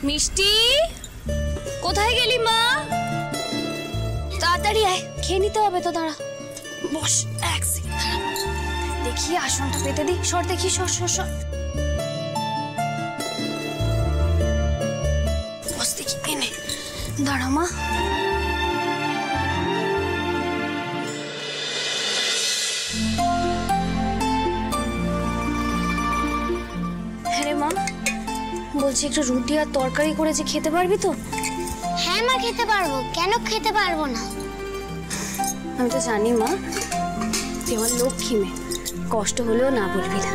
মিষ্টি কোথায় গেলি মা? তাড়াতাড়ি আয়, খেয়ে নিতে হবে তো। দাঁড়া, বস এক সেকেন্ড। দেখি আসনটা পেতে দি। সর দেখি, সর সর সর। বস দেখি, এনে দাঁড়া মা। হ্যাঁ মা, বলছি একটু রুটি আর তরকারি করেছি, খেতে পারবি তো? হ্যাঁ মা, খেতে পারবো। কেন খেতে পারবো না? আমি তো জানি মা, তুই আমার লক্ষ্মী মেয়ে, কষ্ট হলেও না বলবি না।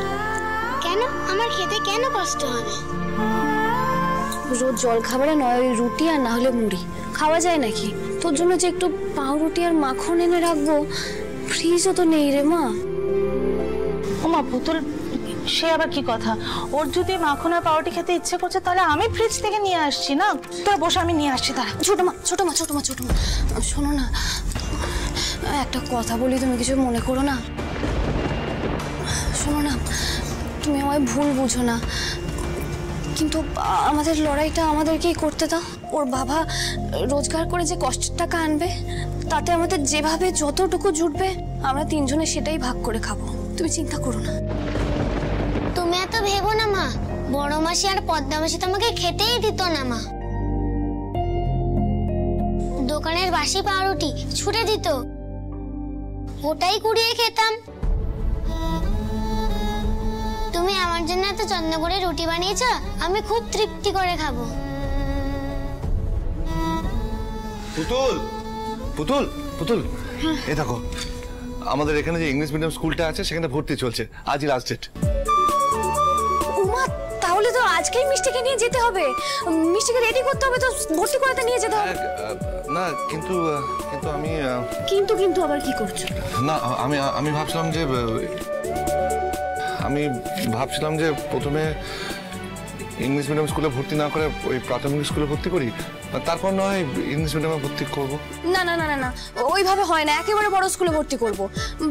কেন? আমার খেতে কেন কষ্ট হবে? রোজ জল খাবারে নয় ওই রুটি আর না হলে মুড়ি খাওয়া যায় নাকি? তোর জন্য যে একটু পাউরুটি আর মাখন এনে রাখবো, ফ্রিজও তো নেই রে মা। ও মা, পুতুল সে আবার কি কথা? ওর যদি মাখন আর পাউরুটি খেতে ইচ্ছে করছে তাহলে আমি ফ্রিজ থেকে নিয়ে আসছি না। তোরা বসে, আমি নিয়ে আসছি। তারা ছোট মা, ছোট মা, ছোট মা, ছোট মা, শোনো না, একটা কথা বলি, তুমি কিছু মনে করো না? শোনো না, তুমি আমায় ভুল বুঝো না, কিন্তু আমাদের লড়াইটা আমাদেরকেই করতে দাও। ওর বাবা রোজগার করে যে কষ্টের টাকা আনবে, তাতে আমাদের যেভাবে যতটুকু জুটবে আমরা তিনজনে সেটাই ভাগ করে খাবো। তুমি চিন্তা করো না। তুমি এত ভেবো না মা। বড় মাসি আর পদ্মা মাসি তোমাকে খেতেই দিত না মা। দোকানের বাসি পাউরুটি ছুটে দিত, ওটাই কুড়িয়ে খেতাম। তুমি আমার জন্য এত যত্ন করে রুটি বানিয়েছ, আমি খুব তৃপ্তি করে খাবো। পুতুল, পুতুল, পুতুল, এই দেখো আমাদের এখানে যে ইংলিশ মিডিয়াম স্কুলটা আছে সেখানে ভর্তি চলছে, আজই লাস্ট ডেট। উমা, তাহলে তো আজকেই মিষ্টিকে নিয়ে যেতে হবে। মিষ্টিকে রেডি করতে হবে তো, ভর্তি করাতে নিয়ে যেতে হবে। না কিন্তু কিন্তু আমি কিন্তু আবার কি করছো? না, আমি ভাবছিলাম যে প্রথমে ইংলিশ মিডিয়াম স্কুলে ভর্তি না করে ওই প্রাথমিক স্কুলে ভর্তি করি, তারপর নয় ইংলিশ মিডিয়ামে ভর্তি করব। না না না না, ওইভাবে হয় না, একেবারে বড় স্কুলে ভর্তি করব।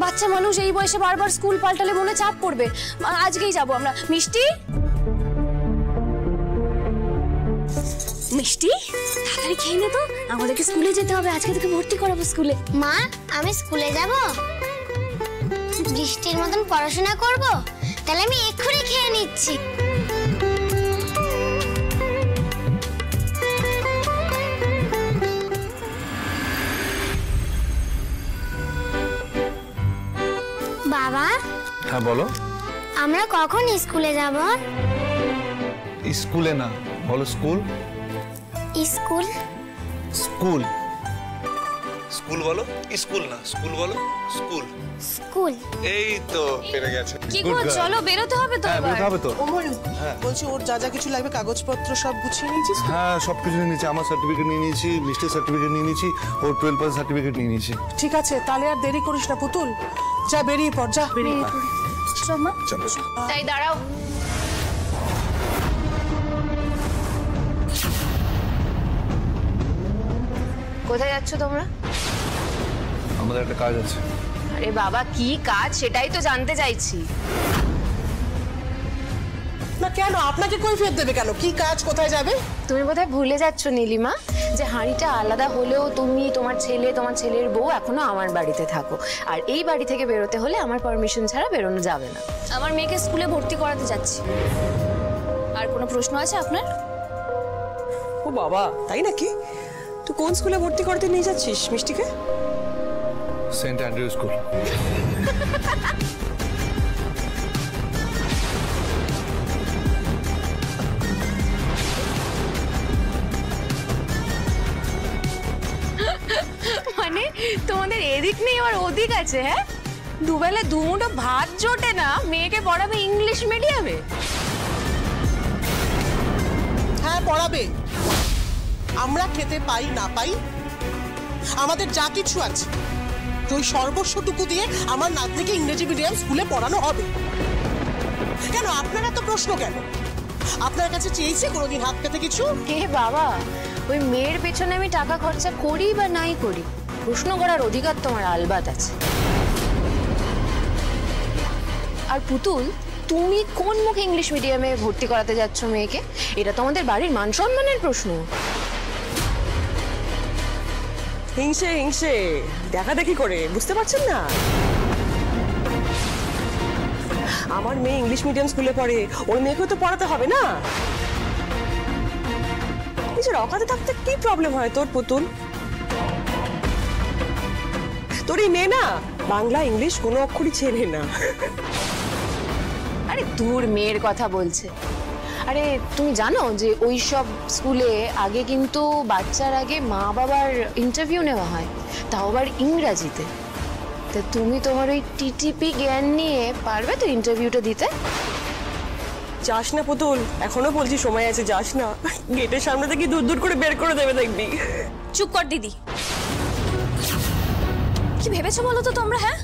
বাচ্চা মানুষ এই বয়সে বারবার স্কুল পাল্টালে মনে চাপ পড়বে। আজকেই যাব আমরা। মিষ্টি, মিষ্টি তাড়াতাড়ি খেয়ে নে তো, আমাদেরকে স্কুলে যেতে হবে, আজকে থেকে ভর্তি করাবো স্কুলে। মা, আমি স্কুলে যাব? বৃষ্টির মতন পড়াশোনা করব? তাহলে আমি এক্ষুনি খেয়ে নিচ্ছি। বাবা। হ্যাঁ বলো। আমরা কখন স্কুলে যাব? স্কুলে না, বলো স্কুল। স্কুল স্কুল স্কুল বলো, স্কুল না, স্কুল বলো, স্কুল স্কুল। এই তো পেরে গেছে। কি গো, চলো বেরোতে হবে তো। হ্যাঁ বেরোতে হবে তো। বলছি ওর যা যা কিছু লাগবে কাগজপত্র সব গুছিয়ে নিয়েছিস? হ্যাঁ সবকিছু নিয়ে নিয়েছি, আমার সার্টিফিকেট নিয়ে নিয়েছি, মিষ্টির সার্টিফিকেট নিয়ে নিয়েছি, ওর 12 পাস সার্টিফিকেট নিয়ে নিয়েছি। ঠিক আছে, তাহলে আর দেরি করিস না পুতুল, যা বেরিয়ে পড়, যা বেরিয়ে পড়। চলো। তাই দাঁড়াও, কোথায় যাচ্ছ তোমরা? আমাদের একটা কাজ আছে। আরে বাবা, কি কাজ সেটাই তো জানতে চাইছি। না কেন, আপনাকে কই ফের দেবে কেন? কি কাজ, কোথায় যাবে? তুমি বোধহয় ভুলে যাচ্ছ নীলিমা, যে হাঁড়িটা আলাদা হলেও তুমি, তোমার ছেলে, তোমার ছেলের বউ এখনো আমার বাড়িতে থাকো, আর এই বাড়ি থেকে বেরোতে হলে আমার পারমিশন ছাড়া বেরোনো যাবে না। আমার মেয়েকে স্কুলে ভর্তি করাতে যাচ্ছি। আর কোনো প্রশ্ন আছে আপনার? ও বাবা, তাই নাকি? তুই কোন স্কুলে ভর্তি করতে নিয়ে যাচ্ছিস মিষ্টিকে? Saint Andrew school. মানে তোমাদের এদিক নেই আর ওদিক আছে? হ্যাঁ, দুবেলা দুমুঠো ভাত জোটে না, মেয়েকে পড়াবে ইংলিশ মিডিয়ামে? হ্যাঁ পড়াবে, আমরা খেতে পাই না পাই, আমাদের যা কিছু আছে ওই সর্বস্বটুকু দিয়ে আমার নাতনিকে ইংরেজি মিডিয়াম স্কুলে পড়ানো হবে। কেন আপনারা তো প্রশ্ন কেন? আপনার কাছে চেয়েছি কোনোদিন হাত পেতে কিছু? হে বাবা, ওই মেয়ের পেছনে আমি টাকা খরচা করি বা নাই করি, প্রশ্ন করার অধিকার তোমার আলবাত আছে। আর পুতুল, তুমি কোন মুখে ইংলিশ মিডিয়ামে ভর্তি করাতে যাচ্ছ মেয়েকে? এটা তো আমাদের বাড়ির মান সম্মানের প্রশ্ন। হিংসে হিংসে দেখা দেখি করে, বুঝতে পারছেন না? আমার মেয়ে ইংলিশ মিডিয়াম স্কুলে পড়ে, ওর মেয়েকেও তো পড়াতে হবে না? নিজের অকাতে থাকতে কি প্রবলেম হয় তোর পুতুল? তোর এই মেয়ে না বাংলা ইংলিশ কোনো অক্ষরই চেনে না। আরে দূর, মেয়ের কথা বলছে। আরে তুমি জানো যে ওই সব স্কুলে আগে কিন্তু বাচ্চার আগে মা বাবার ইন্টারভিউ নেওয়া হয়, তাও আবার ইংরাজিতে। তা তুমি তোমার ওই টিটিপি জ্ঞান নিয়ে পারবে তো ইন্টারভিউটা দিতে? যাস না পুতুল, এখনো বলছি সময় আছে, যাস না। গেটের সামনে থেকে দূর দূর করে বের করে দেবে দেখবি। চুপ কর দিদি। কি ভেবেছো বলো তো তোমরা? হ্যাঁ,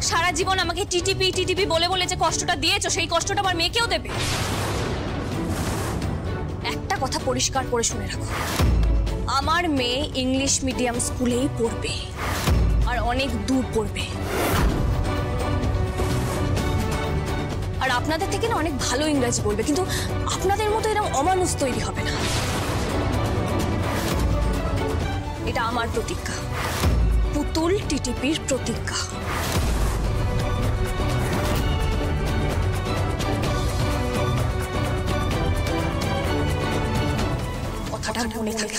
সারা জীবন আমাকে টিটিপি টিটিপি বলে বলে যে কষ্টটা দিয়েছো, সেই কষ্টটা আমার মেয়েকেও দেবে? একটা কথা পরিষ্কার করে শুনে রাখো, আমার মেয়ে ইংলিশ মিডিয়াম স্কুলেই পড়বে, আর অনেক দূর পড়বে। আর আপনাদের থেকে না অনেক ভালো ইংরেজি বলবে, কিন্তু আপনাদের মতো এরকম অমানুষ তৈরি হবে না। এটা আমার প্রতিজ্ঞা, পুতুল টিটিপির প্রতিজ্ঞা। কথাটা মনে থাকে।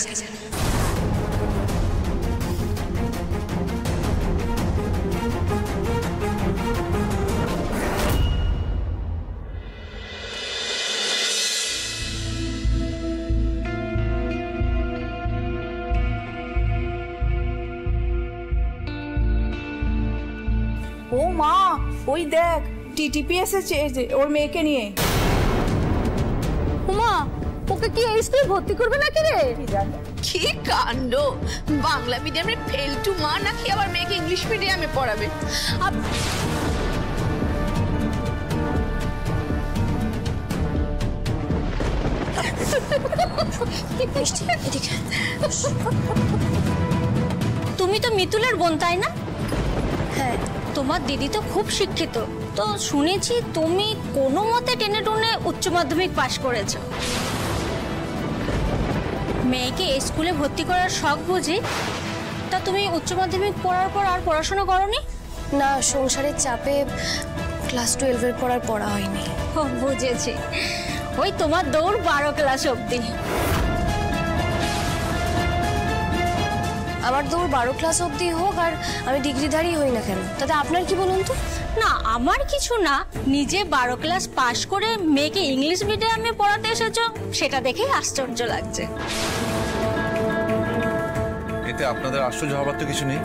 ও মা, ওই দেখ টিটিপি এসেছে ওর মেয়েকে নিয়ে। উমা, ওকে কি এই স্কুলে ভর্তি করবে নাকি রে? কি কাণ্ড! বাংলা মিডিয়ামে ফেলটু মা নাকি আবার মেয়েকে ইংলিশ মিডিয়ামে পড়াবে? তুমি তো মিতুলের বোন, তাই না? হ্যাঁ। তোমার দিদি তো খুব শিক্ষিত, তো শুনেছি তুমি কোনো মতে টেনে টুনে উচ্চ মাধ্যমিক পাশ করেছো। মেয়েকে এই স্কুলে ভর্তি করার শখ বুঝি? তা তুমি উচ্চ মাধ্যমিক পড়ার পর আর পড়াশোনা করোনি? না, সংসারের চাপে ক্লাস 12-এর পর আর পড়া হয়নি। ও, বুঝেছি, ওই তোমার দৌড় 12 ক্লাস অবধি। আমার দৌড় 12 ক্লাস অবধি হোক আর আমি ডিগ্রিধারী হই না কেন, তাতে আপনার কি বলুন তো? না, আমার কিছু না, নিজে 12 ক্লাস পাশ করে মেয়েকে ইংলিশ মিডিয়ামে পড়াতে এসেছো, সেটা দেখেই আশ্চর্য লাগছে। এতে আপনাদের আশ্চর্য হবার তো কিছু নেই।